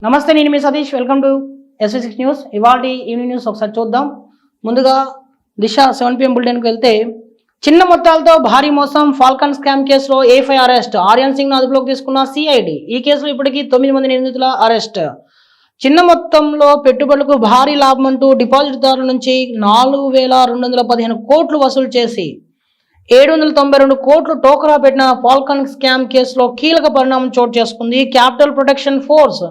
నమస్తే, నేను మీ Satish. Welcome to SV6 news. ఇవాళ ఈవినింగ్ న్యూస్ ఒకసారి చూద్దాం. ముందుగా దిశ 7 PM బులెటిన్కి వెళ్తే, చిన్న మొత్తాలతో భారీ మోసం, ఫాల్కన్ స్కామ్ కేసులో A5 అరెస్ట్, ఆర్యన్ సింగ్ ను అదుపులోకి తీసుకున్న CID. ఈ కేసులో ఇప్పటికీ 9 మంది నిందితుల అరెస్ట్. చిన్న మొత్తంలో పెట్టుబడులకు భారీ లాభం అంటూ డిపాజిట్దారుల నుంచి 4,215 కోట్లు వసూలు చేసి 792 కోట్లు టోకరా పెట్టిన ఫాల్కన్ స్కామ్ కేసులో కీలక పరిణామం చోటు చేసుకుంది. Capital protection force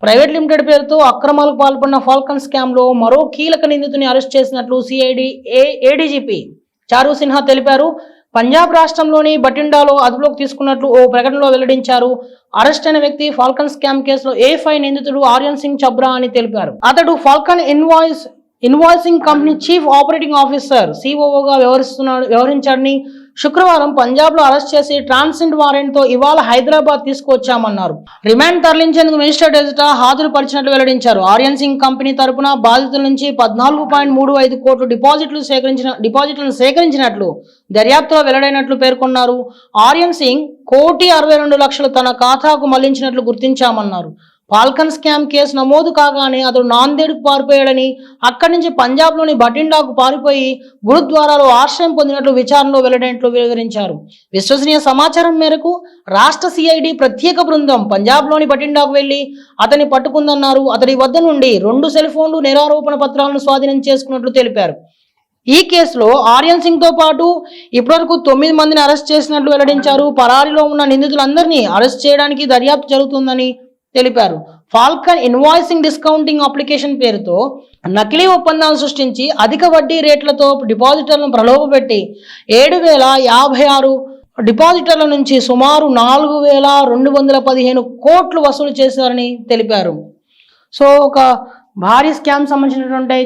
private limited పేరుతో అక్రమాలకు పాల్పడిన ఫాల్కన్ స్కామ్ లో మరో కీలక నిందితుని అరెస్ట్ చేసినట్లు CID ADGP చారు సిన్హా తెలిపారు. పంజాబ్ రాష్ట్రంలోని బటిండాలో అదుపులోకి తీసుకున్నట్లు ఓ ప్రకటనలో వెల్లడించారు. అరెస్ట్ అయిన వ్యక్తి ఫాల్కన్ స్కామ్ కేసులో A5 నిందితుడు ఆర్యన్ సింగ్ చబ్రా అని తెలిపారు. అతడు Falcon invoicing company chief operating officer COOగా వ్యవహరించాడని శుక్రవారం పంజాబ్ లో అరెస్ట్ చేసి ట్రాన్సిట్ వారెంట్ తో ఇవాళ హైదరాబాద్ తీసుకువచ్చామన్నారు. రిమాండ్ తరలించేందుకు మేజిస్ట్రేట్ ఎదుట హాజరుపరిచినట్లు వెల్లడించారు. ఆర్యన్ సింగ్ కంపెనీ తరపున బాధితుల నుంచి 14.35 కోట్లు డిపాజిట్లను సేకరించినట్లు దర్యాప్తులో వెల్లడైనట్లు పేర్కొన్నారు. ఆర్యన్ సింగ్ 1,62,00,000 తన ఖాతాకు మళ్లించినట్లు గుర్తించామన్నారు. ఫాల్కన్ స్కామ్ కేసు నమోదు కాగానే అతడు నాందేడ్కు పారిపోయాడని, అక్కడి నుంచి పంజాబ్లోని బటిండాకు పారిపోయి గురుద్వారాలో ఆశ్రయం పొందినట్లు విచారణలో వెల్లడైనట్లు వివరించారు. విశ్వసనీయ సమాచారం మేరకు రాష్ట్ర CID ప్రత్యేక బృందం పంజాబ్లోని బటిండాకు వెళ్లి అతన్ని పట్టుకుందన్నారు. అతడి వద్ద నుండి 2 సెల్ ఫోన్లు, నేరారోపణ పత్రాలను స్వాధీనం చేసుకున్నట్లు తెలిపారు. ఈ కేసులో ఆర్యన్ సింగ్ తో పాటు ఇప్పటివరకు 9 మందిని అరెస్ట్ చేసినట్లు వెల్లడించారు. పరారీలో ఉన్న నిందితులందరినీ అరెస్ట్ చేయడానికి దర్యాప్తు జరుగుతుందని తెలిపారు. ఫాల్కన్ ఇన్వాయిసింగ్ డిస్కౌంటింగ్ అప్లికేషన్ పేరుతో నకిలీ ఒప్పందాలు సృష్టించి అధిక వడ్డీ రేట్లతో డిపాజిటర్లను ప్రలోభపెట్టి 7,056 డిపాజిటర్ల నుంచి సుమారు 4,215 కోట్లు వసూలు చేశారని తెలిపారు. సో ఒక భారీ స్కామ్ సంబంధించినటువంటి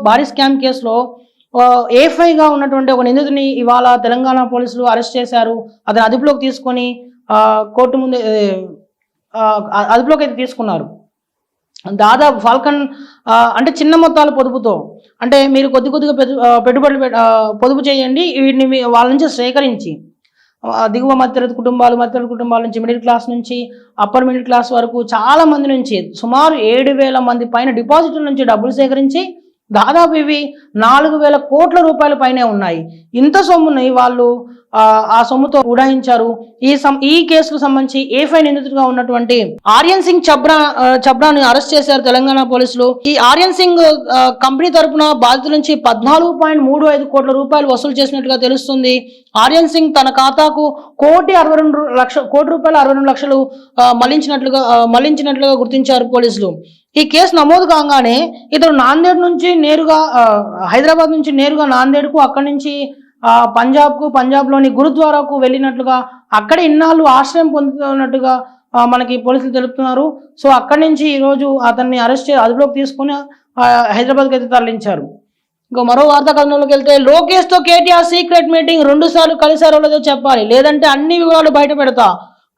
భారీ స్కామ్ కేసులో A5గా ఉన్నటువంటి ఒక నిందితుని ఇవాళ తెలంగాణ పోలీసులు అరెస్ట్ చేశారు. అతను అదుపులోకి తీసుకొని కోర్టు ముందు అదుపులోకి అయితే తీసుకున్నారు. దాదాపు ఫాల్కన్ అంటే చిన్న మొత్తాల పొదుపుతో, అంటే మీరు కొద్దిగా పెట్టుబడులు పొదుపు చేయండి, వీటిని వాళ్ళ నుంచి సేకరించి దిగువ మధ్యతరగతి కుటుంబాల నుంచి మిడిల్ క్లాస్ నుంచి అప్పర్ మిడిల్ క్లాస్ వరకు చాలా మంది నుంచి సుమారు 7,000 మంది పైన డిపాజిట్ల నుంచి డబ్బులు సేకరించి దాదాపు ఇవి 4,000 కోట్ల రూపాయల పైనే ఉన్నాయి. ఇంత సొమ్ముని వాళ్ళు ఆ సొమ్ముతో ఉడాయించారు. ఈ కేసుకు సంబంధించి A5 నిందితుడిగా ఉన్నటువంటి ఆర్యన్ సింగ్ చబ్రాను అరెస్ట్ చేశారు తెలంగాణ పోలీసులు. ఈ ఆర్యన్ సింగ్ కంపెనీ తరపున బాధితుల నుంచి 14.35 కోట్ల రూపాయలు వసూలు చేసినట్లుగా తెలుస్తుంది. ఆర్యన్ సింగ్ తన ఖాతాకు 1,62,00,000 మళ్లించినట్లుగా గుర్తించారు పోలీసులు. ఈ కేసు నమోదు కాగానే ఇతడు నాందేడ్ నుంచి నేరుగా హైదరాబాద్ నుంచి నేరుగా నాందేడ్కు, అక్కడి నుంచి పంజాబ్లోని గురుద్వారాకు వెళ్ళినట్లుగా, అక్కడ ఇన్నాళ్ళు ఆశ్రయం పొందుతున్నట్టుగా మనకి పోలీసులు తెలుపుతున్నారు. సో అక్కడి నుంచి ఈరోజు అతన్ని అదుపులోకి తీసుకుని హైదరాబాద్కి అయితే తరలించారు. ఇంకో మరో వార్తా కథనంలోకి వెళ్తే, లోకేష్తో కేటీఆర్ సీక్రెట్ మీటింగ్ 2 సార్లు కలిసారో లేదో చెప్పాలి, లేదంటే అన్ని వివరాలు బయట పెడతా.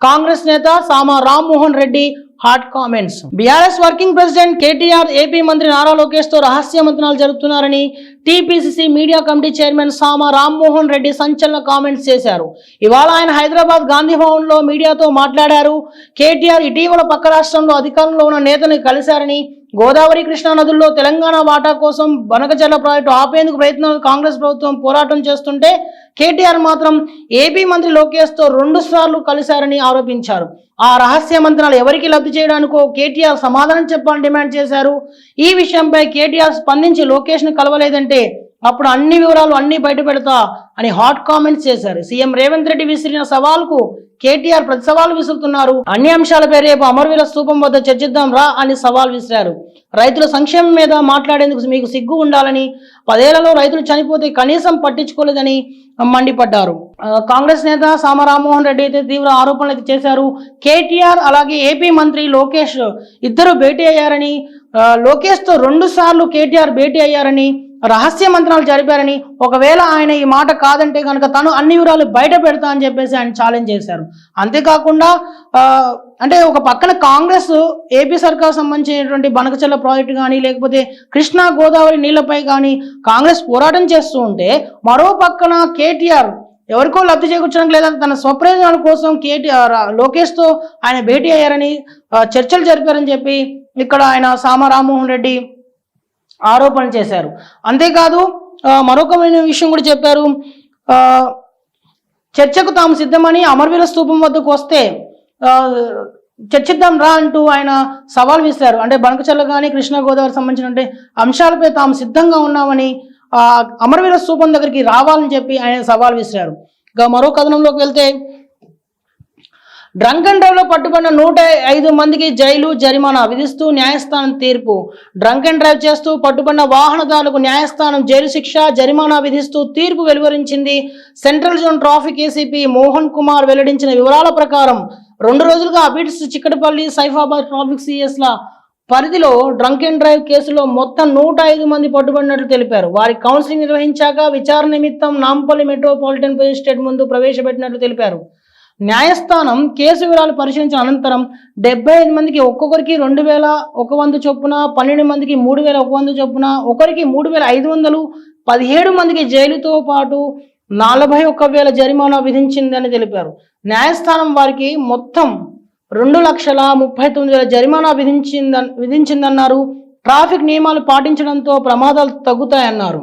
కాంగ్రెస్ నేత Sama Rammohan Reddy hot comments. BRS working president KTR AP మంత్రి నారా లోకేష్ తో రహస్య మంత్రాలు జరుపుతున్నారని TPCC media committee chairman Sama Rammohan Reddy సంచలన కామెంట్స్ చేశారు. ఇవాళ ఆయన హైదరాబాద్ గాంధీ భవన్ లో మీడియాతో మాట్లాడారు. కేటీఆర్ ఇటీవల పక్క రాష్ట్రంలో అధికారంలో ఉన్న నేతని కలిశారని, గోదావరి కృష్ణా నదుల్లో తెలంగాణ వాటా కోసం బనకచర్ల ప్రాజెక్టు ఆపేందుకు కాంగ్రెస్ ప్రభుత్వం పోరాటం చేస్తుంటే కేటీఆర్ మాత్రం ఏపీ మంత్రి లోకేష్ తో 2 సార్లు కలిశారని ఆరోపించారు. ఆ రహస్య మంత్రాలు ఎవరికి లబ్ధి చేయడానికో కేటీఆర్ సమాధానం చెప్పాలని డిమాండ్ చేశారు. ఈ విషయంపై కేటీఆర్ స్పందించి లోకేష్ ను కలవలేదంటే అప్పుడు అన్ని వివరాలు అన్ని బయట పెడతా అని హాట్ కామెంట్స్ చేశారు. సీఎం రేవంత్ రెడ్డి విసిరిన సవాల్కు కేటీఆర్ ప్రతి సవాల్ విసురుతున్నారు. అన్ని అంశాలపై రేపు అమరవీర స్తూపం వద్ద చర్చిద్దాం రా అని సవాల్ విసిరారు. రైతుల సంక్షేమం మీద మాట్లాడేందుకు మీకు సిగ్గు ఉండాలని, 10 ఏళ్లలో రైతులు చనిపోతే కనీసం పట్టించుకోలేదని మండిపడ్డారు. కాంగ్రెస్ నేత సామా రామ్మోహన్ రెడ్డి అయితే తీవ్ర ఆరోపణలు అయితే చేశారు. కేటీఆర్ అలాగే ఏపీ మంత్రి లోకేష్ ఇద్దరు భేటీ అయ్యారని, లోకేష్ తో 2 సార్లు కేటీఆర్ భేటీ అయ్యారని, రహస్య మంత్రాలు జరిపారని, ఒకవేళ ఆయన ఈ మాట కాదంటే కనుక తను అన్ని వివరాలు బయట పెడతా అని చెప్పేసి ఆయన ఛాలెంజ్ చేశారు. అంతేకాకుండా అంటే ఒక పక్కన కాంగ్రెస్ ఏపీ సర్కార్ సంబంధించినటువంటి బనకచర్ల ప్రాజెక్టు కానీ, లేకపోతే కృష్ణా గోదావరి నీళ్లపై కానీ కాంగ్రెస్ పోరాటం చేస్తూ ఉంటే, మరో పక్కన కేటీఆర్ ఎవరికో లబ్ధి చేకూర్చడానికి లేదా తన స్వప్రయోజనాల కోసం లోకేష్తో ఆయన భేటీ అయ్యారని చర్చలు జరిపారని చెప్పి ఇక్కడ ఆయన సామ రామ్మోహన్ రెడ్డి ఆరోపణ చేశారు. అంతేకాదు మరొకమైన విషయం కూడా చెప్పారు. చర్చకు తాము సిద్ధమని అమరవీర స్తూపం వద్దకు వస్తే చర్చిద్దాం రా అంటూ ఆయన సవాల్ విసిరారు. అంటే బనకచర్ల కానీ కృష్ణా గోదావరి సంబంధించిన అంశాలపై తాము సిద్ధంగా ఉన్నామని అమరవీర స్తూపం దగ్గరికి రావాలని చెప్పి ఆయన సవాల్ విసిరారు. ఇక మరో కథనంలోకి వెళ్తే డ్రంక్ అండ్ డ్రైవ్ లో పట్టుబడిన 105 మందికి జైలు జరిమానా విధిస్తూ న్యాయస్థానం తీర్పు. డ్రంక్ అండ్ డ్రైవ్ చేస్తూ పట్టుబడిన వాహనదారులకు న్యాయస్థానం జైలు శిక్ష జరిమానా విధిస్తూ తీర్పు వెలువరించింది. Central zone traffic ACP Mohan Kumar వెల్లడించిన వివరాల ప్రకారం 2 రోజులుగా అబిడ్స్, చిక్కటపల్లి, సైఫాబాద్ ట్రాఫిక్ సిఎస్ల పరిధిలో డ్రంక్ అండ్ డ్రైవ్ కేసులో మొత్తం 105 మంది పట్టుబడినట్లు తెలిపారు. వారి కౌన్సిలింగ్ నిర్వహించాక విచారణ నిమిత్తం నాంపల్లి మెట్రోపాలిటన్ మేజిస్ట్రేట్ ముందు ప్రవేశపెట్టినట్లు తెలిపారు. న్యాయస్థానం కేసు వివరాలు పరిశీలించిన అనంతరం 75 మందికి ఒక్కొక్కరికి 2100 చొప్పున, 12 మందికి 3100 చొప్పున, ఒకరికి 3500, 17 మందికి జైలుతో పాటు 41,000 జరిమానా విధించిందని తెలిపారు. న్యాయస్థానం వారికి మొత్తం 2,39,000 జరిమానా విధించిందన్నారు. ట్రాఫిక్ నియమాలు పాటించడంతో ప్రమాదాలు తగ్గుతాయన్నారు.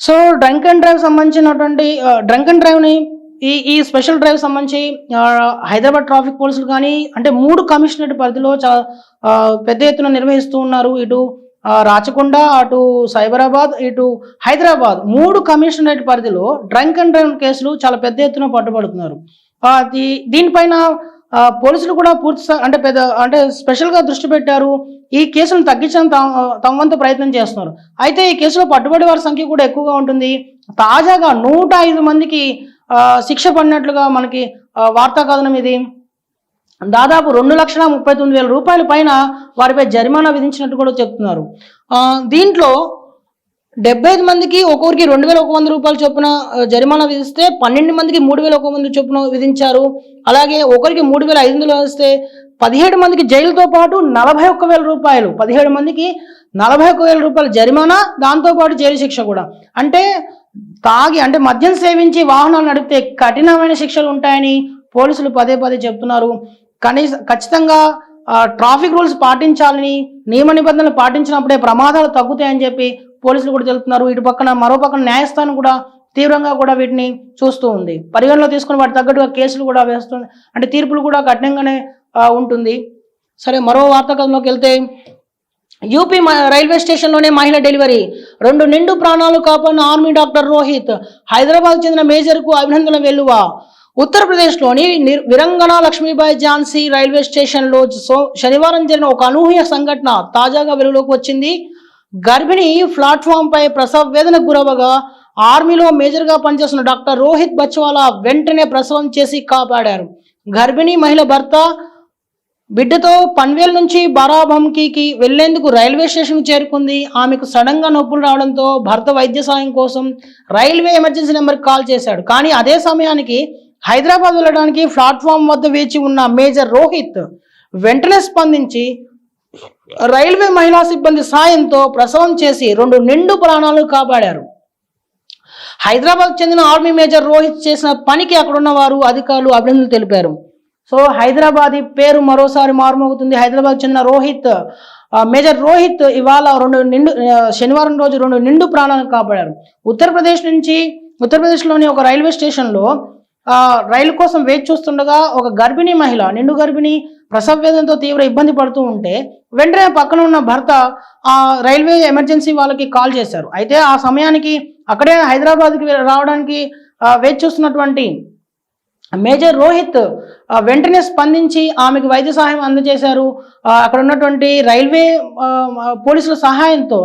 సో డ్రంక్ అండ్ డ్రైవ్ సంబంధించినటువంటి డ్రంక్ అండ్ డ్రైవ్ని ఈ స్పెషల్ డ్రైవ్ సంబంధించి హైదరాబాద్ ట్రాఫిక్ పోలీసులు కానీ అంటే 3 కమిషనరేట్ పరిధిలో పెద్ద ఎత్తున నిర్వహిస్తూ ఉన్నారు. ఇటు రాచకొండ, అటు సైబరాబాద్, ఇటు హైదరాబాద్ 3 కమిషనరేట్ పరిధిలో డ్రంక్ అండ్ డ్రైవ్ కేసులు చాలా పెద్ద ఎత్తున పట్టుబడుతున్నారు. దీనిపైన పోలీసులు కూడా అంటే స్పెషల్గా దృష్టి పెట్టారు. ఈ కేసులను తగ్గించడం తమ వంతు ప్రయత్నం చేస్తున్నారు. అయితే ఈ కేసులో పట్టుబడి వారి సంఖ్య కూడా ఎక్కువగా ఉంటుంది. తాజాగా 105 మందికి శిక్ష పడినట్లుగా మనకి వార్తా కథనం ఇది. దాదాపు 2,39,000 రూపాయల పైన వారిపై జరిమానా విధించినట్టు కూడా చెప్తున్నారు. దీంట్లో 75 మందికి ఒక్కొక్కరికి 2,100 రూపాయలు చొప్పున జరిమానా విధిస్తే 12 మందికి 3,100 చొప్పున విధించారు. అలాగే ఒకరికి 3,500 వస్తే 17 మందికి జైలుతో పాటు 41,000 రూపాయలు, 17 మందికి 41,000 రూపాయల జరిమానా, దాంతోపాటు జైలు శిక్ష కూడా. అంటే అంటే మద్యం సేవించి వాహనాలు నడిపితే కఠినమైన శిక్షలు ఉంటాయని పోలీసులు పదే చెప్తున్నారు. ఖచ్చితంగా ట్రాఫిక్ రూల్స్ పాటించాలని, నియమ నిబంధనలు పాటించినప్పుడే ప్రమాదాలు తగ్గుతాయని చెప్పి పోలీసులు కూడా తెలుపుతున్నారు. ఇటు పక్కన మరో పక్కన న్యాయస్థానం కూడా తీవ్రంగా కూడా వీటిని చూస్తూ ఉంది. పరిగణలో తీసుకుని వాటి తగ్గట్టుగా కేసులు కూడా వేస్తుంది. అంటే తీర్పులు కూడా కఠినంగానే ఉంటుంది. సరే, మరో వార్తా కథలోకి వెళ్తే యూపీ రైల్వే స్టేషన్లోనే మహిళ డెలివరీ, 2 నిండు ప్రాణాలు కాపాడిన ఆర్మీ డాక్టర్ రోహిత్. హైదరాబాద్ చెందిన మేజర్కు అభినందన వెల్లువ. ఉత్తరప్రదేశ్లోని విరంగణ లక్ష్మీబాయి ఝాన్సీ రైల్వే స్టేషన్లో శనివారం జరిగిన ఒక అనూహ్య సంఘటన తాజాగా వెలుగులోకి వచ్చింది. గర్భిణి ప్లాట్ఫామ్ పై ప్రసవ వేదనకు గురవగా ఆర్మీలో మేజర్గా పనిచేస్తున్న డాక్టర్ రోహిత్ బచ్వాలా వెంటనే ప్రసవం చేసి కాపాడారు. గర్భిణీ మహిళ భర్త బిడ్డతో పన్వేల్ నుంచి బారాబంకీకి వెళ్లేందుకు రైల్వే స్టేషన్కు చేరుకుంది. ఆమెకు సడన్ గా నొప్పులు రావడంతో భర్త వైద్య సాయం కోసం రైల్వే ఎమర్జెన్సీ నెంబర్కి కాల్ చేశాడు. కానీ అదే సమయానికి హైదరాబాద్ వెళ్ళడానికి ప్లాట్ఫామ్ వద్ద వేచి ఉన్న మేజర్ రోహిత్ వెంటనే స్పందించి రైల్వే మహిళా సిబ్బంది సాయంతో ప్రసవం చేసి 2 నిండు ప్రాణాలను కాపాడారు. హైదరాబాద్ చెందిన ఆర్మీ మేజర్ రోహిత్ చేసిన పనికి అక్కడున్న వారు అధికారులు అభినందనలు తెలిపారు. సో హైదరాబాదీ పేరు మరోసారి మారుమోగుతుంది. హైదరాబాద్ చెందిన రోహిత్, మేజర్ రోహిత్ ఇవాళ శనివారం రోజు 2 నిండు ప్రాణాలను కాపాడారు. ఉత్తరప్రదేశ్లోని ఒక రైల్వే స్టేషన్లో రైలు కోసం వేచి చూస్తుండగా ఒక గర్భిణీ మహిళ, నిండు గర్భిణి, ప్రసవ వేదనతో తీవ్ర ఇబ్బంది పడుతూ ఉంటే వెంటనే పక్కన ఉన్న భర్త ఆ రైల్వే ఎమర్జెన్సీ వాళ్ళకి కాల్ చేశారు. అయితే ఆ సమయానికి అక్కడే హైదరాబాద్కి రావడానికి వేచి చూస్తున్నటువంటి మేజర్ రోహిత్ వెంటనే స్పందించి ఆమెకు వైద్య సహాయం అందజేశారు. అక్కడ ఉన్నటువంటి రైల్వే పోలీసుల సహాయంతో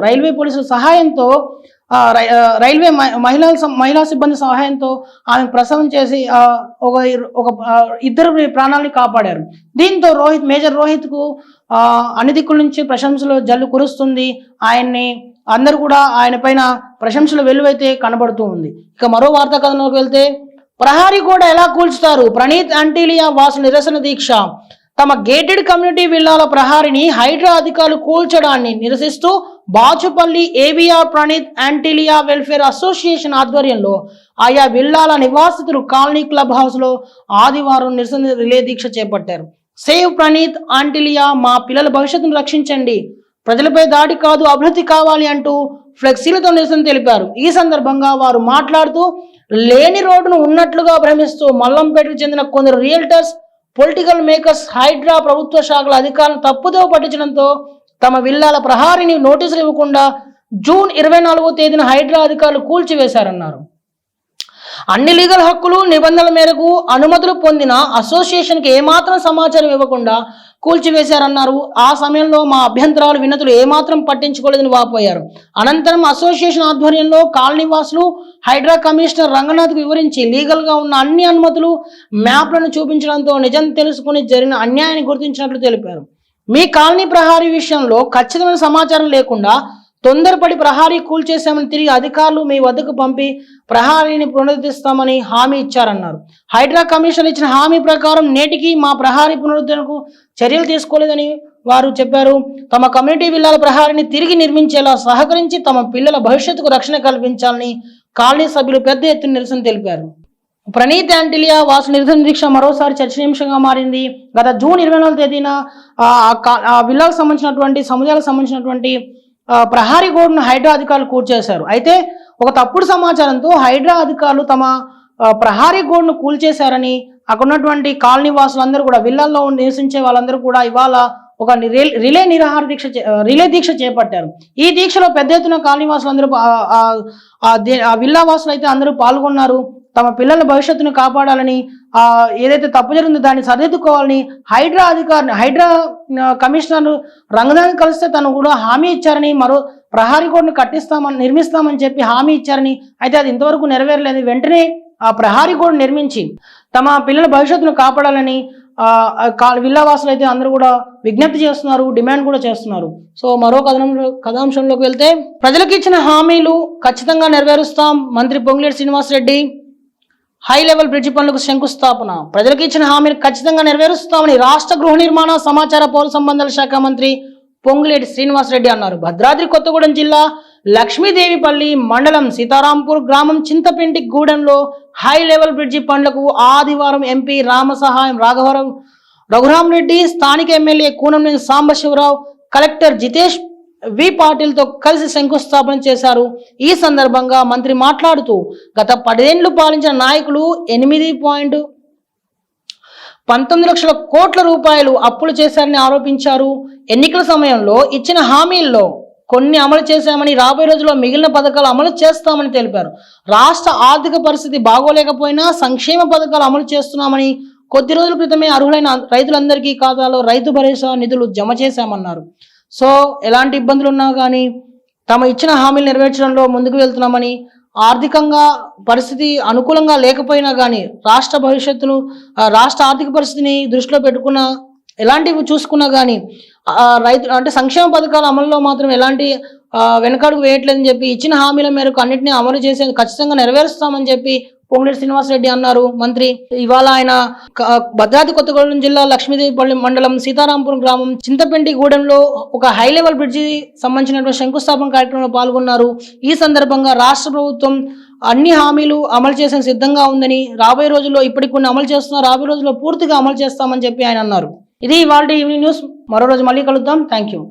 రైల్వే మహిళా సిబ్బంది సహాయంతో ఆమె ప్రసవం చేసి ఒక 2 ప్రాణాలని కాపాడారు. దీంతో మేజర్ రోహిత్కు అన్ని దిక్కుల నుంచి ప్రశంసలు జల్లు కురుస్తుంది. అందరూ కూడా ఆయన పైన ప్రశంసలు వెల్లువైతే కనబడుతూ ఉంది. ఇక మరో వార్తా కథనంలోకి వెళ్తే ప్రహారీ గోడ ఎలా కూల్చుతారు, ప్రణీత్ అంటీలియా వాసు నిరసన దీక్ష. తమ గేటెడ్ కమ్యూనిటీ విల్లాల ప్రహారిని హైడ్రా అధికారులు కూల్చడాన్ని నిరసిస్తూ Bachupally ABR Praneeth Antilia welfare association ఆధ్వర్యంలో ఆయా విల్లాల నివాసితులు కాలనీ క్లబ్ హౌస్ లో ఆదివారం నిరసన రిలే దీక్ష చేపట్టారు. సేవ్ ప్రణీత్ ఆంటిలియా, మా పిల్లల భవిష్యత్తును రక్షించండి, ప్రజలపై దాడి కాదు అభివృద్ధి కావాలి అంటూ ఫ్లెక్సీలతో నిరసన తెలిపారు. ఈ సందర్భంగా వారు మాట్లాడుతూ లేని రోడ్డును ఉన్నట్లుగా భ్రమిస్తూ మల్లంపేటకు చెందిన కొందరు రియల్టర్స్, పొలిటికల్ మేకర్స్ హైడ్రా ప్రభుత్వ శాఖల అధికారులను తప్పుదో పట్టించడంతో తమ విల్లాల ప్రహారిని నోటీసులు ఇవ్వకుండా జూన్ 24వ తేదీన హైడ్రా అధికారులు కూల్చివేశారన్నారు. అన్ని లీగల్ హక్కులు నిబంధనల మేరకు అనుమతులు పొందిన అసోసియేషన్కి ఏమాత్రం సమాచారం ఇవ్వకుండా కూల్చివేశారన్నారు. ఆ సమయంలో మా అభ్యంతరాలు వినతులు ఏమాత్రం పట్టించుకోలేదని వాపోయారు. అనంతరం అసోసియేషన్ ఆధ్వర్యంలో కాలనీవాసులు హైడ్రా కమిషనర్ రంగనాథ్కు వివరించి లీగల్గా ఉన్న అన్ని అనుమతులు, మ్యాప్లను చూపించడంతో నిజం తెలుసుకుని జరిగిన అన్యాయాన్ని గుర్తించినట్లు తెలిపారు. మీ కాలనీ ప్రహారీ విషయంలో ఖచ్చితమైన సమాచారం లేకుండా తొందరపడి ప్రహారీ కూల్చేశామని తిరిగి అధికారులు మీ వద్దకు పంపి ప్రహారీని పునరుద్ధరిస్తామని హామీ ఇచ్చారన్నారు. హైడ్రా కమిషనర్ ఇచ్చిన హామీ ప్రకారం నేటికి మా ప్రహారీ పునరుద్ధరణకు చర్యలు తీసుకోలేదని వారు చెప్పారు. తమ కమ్యూనిటీ విల్లాల ప్రహారీని తిరిగి నిర్మించేలా సహకరించి తమ పిల్లల భవిష్యత్తుకు రక్షణ కల్పించాలని కాలనీ సభ్యులు పెద్ద ఎత్తున నిరసన తెలిపారు. ప్రణీత్ యాంటిలియా వాసు నిరసన దీక్ష మరోసారి చర్చనీయాంశంగా మారింది. గత జూన్ 24వ తేదీన విల్లాలకు సంబంధించినటువంటి సముదాయాలకు సంబంధించినటువంటి ప్రహారీ గోడును హైడ్రా అధికారులు కూల్చేశారు. అయితే ఒక తప్పుడు సమాచారంతో హైడ్రా అధికారులు తమ ప్రహారీ గోడును కూల్చేశారని అక్కడ ఉన్నటువంటి కాలనీ వాసులందరూ కూడా, విల్లాల్లో నివసించే వాళ్ళందరూ కూడా ఇవాళ ఒక రిలే దీక్ష చేపట్టారు. ఈ దీక్షలో పెద్ద ఎత్తున కాలనీ వాసులందరూ విల్లా వాసులు అయితే అందరూ పాల్గొన్నారు. తమ పిల్లల భవిష్యత్తును కాపాడాలని, ఏదైతే తప్పు జరిగిందో దాన్ని సరిదిద్దుకోవాలని హైడ్రా కమిషనర్ రంగనాథ్ కలిస్తే తను కూడా హామీ ఇచ్చారని, మరో ప్రహారీ గోడును నిర్మిస్తామని చెప్పి హామీ ఇచ్చారని, అయితే అది ఇంతవరకు నెరవేరలేదు. వెంటనే ఆ ప్రహారీ గోడు నిర్మించి తమ పిల్లల భవిష్యత్తును కాపాడాలని విల్లావాసులు అయితే అందరూ కూడా విజ్ఞప్తి చేస్తున్నారు, డిమాండ్ కూడా చేస్తున్నారు. సో మరో కథాంశంలోకి వెళ్తే, ప్రజలకు ఇచ్చిన హామీలు ఖచ్చితంగా నెరవేరుస్తాం, మంత్రి Ponguleti Srinivasa Reddy high level bridge పనులకు శంకుస్థాపన. ప్రజలకు ఇచ్చిన హామీలు ఖచ్చితంగా నెరవేరుస్తామని రాష్ట్ర గృహ నిర్మాణ, సమాచార, పౌర సంబంధాల శాఖ మంత్రి పొంగులేటి శ్రీనివాసరెడ్డి అన్నారు. భద్రాద్రి కొత్తగూడెం జిల్లా లక్ష్మీదేవిపల్లి మండలం సీతారాంపూర్ గ్రామం చింతపెంటి గూడెంలో హై లెవెల్ బ్రిడ్జి పనులకు ఆదివారం ఎంపీ రామసహాయం రఘురామరెడ్డి, స్థానిక ఎమ్మెల్యే కూనంనేని సాంబశివరావు, కలెక్టర్ జితేష్ వి పాటిల్తో కలిసి శంకుస్థాపన చేశారు. ఈ సందర్భంగా మంత్రి మాట్లాడుతూ గత 10 ఏళ్లు పాలించిన నాయకులు 8.19 లక్షల కోట్ల రూపాయలు అప్పులు చేశారని ఆరోపించారు. ఎన్నికల సమయంలో ఇచ్చిన హామీల్లో కొన్ని అమలు చేశామని, రాబోయే రోజుల్లో మిగిలిన పథకాలు అమలు చేస్తామని తెలిపారు. రాష్ట్ర ఆర్థిక పరిస్థితి బాగోలేకపోయినా సంక్షేమ పథకాలు అమలు చేస్తున్నామని, కొద్ది రోజుల క్రితమే అర్హులైన రైతులందరికీ ఖాతాలో రైతు భరోసా నిధులు జమ చేశామన్నారు. సో ఎలాంటి ఇబ్బందులు ఉన్నా కానీ తమ ఇచ్చిన హామీలు నెరవేర్చడంలో ముందుకు వెళ్తున్నామని, ఆర్థికంగా పరిస్థితి అనుకూలంగా లేకపోయినా కానీ రాష్ట్ర ఆర్థిక పరిస్థితిని దృష్టిలో పెట్టుకున్న ఎలాంటివి చూసుకున్నా కానీ రైతు సంక్షేమ పథకాల అమలులో మాత్రం ఎలాంటి వెనకడుగు వేయట్లేదని చెప్పి ఇచ్చిన హామీల మేరకు అన్నింటినీ అమలు చేసే ఖచ్చితంగా నెరవేరుస్తామని చెప్పి పొంగులేటి శ్రీనివాసరెడ్డి అన్నారు మంత్రి. ఇవాళ ఆయన భద్రాద్రి కొత్తగూడెం జిల్లా లక్ష్మీదేవిపల్లి మండలం సీతారాంపురం గ్రామం చింతపెంటి గూడెంలో ఒక హై లెవెల్ బ్రిడ్జి సంబంధించినటువంటి శంకుస్థాపన కార్యక్రమంలో పాల్గొన్నారు. ఈ సందర్భంగా రాష్ట్ర ప్రభుత్వం అన్ని హామీలు అమలు చేసే సిద్ధంగా ఉందని, రాబోయే రోజుల్లో ఇప్పటికి కొన్ని అమలు చేస్తున్నారు, రాబోయే రోజుల్లో పూర్తిగా అమలు చేస్తామని చెప్పి ఆయన అన్నారు. ఇది ఇవాళ ఈవినింగ్ న్యూస్. మరో రోజు మళ్ళీ కలుద్దాం. Thank you.